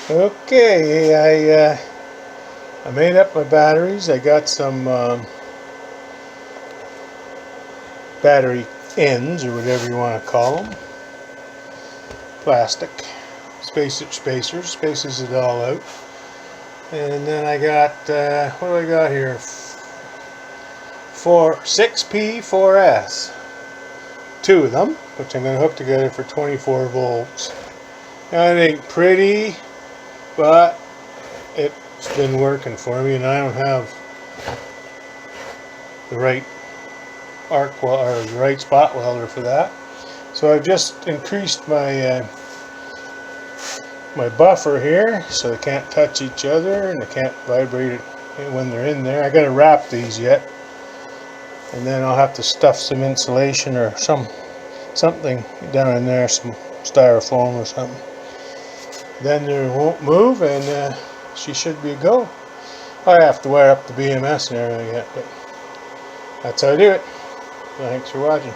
Okay, I made up my batteries. I got some battery ends, or whatever you want to call them. Plastic spacers, spaces it all out. And then I got, what do I got here? 6P4S. Two of them, which I'm going to hook together for 24 volts. Now it ain't pretty, but it's been working for me, and I don't have the right arc welder or the right spot welder for that. So I've just increased my my buffer here so they can't touch each other and they can't vibrate it when they're in there. I gotta wrap these yet, and then I'll have to stuff some insulation or something down in there, some styrofoam or something. Then they won't move, and she should be a go. I have to wire up the BMS and everything yet, but that's how I do it. Thanks for watching.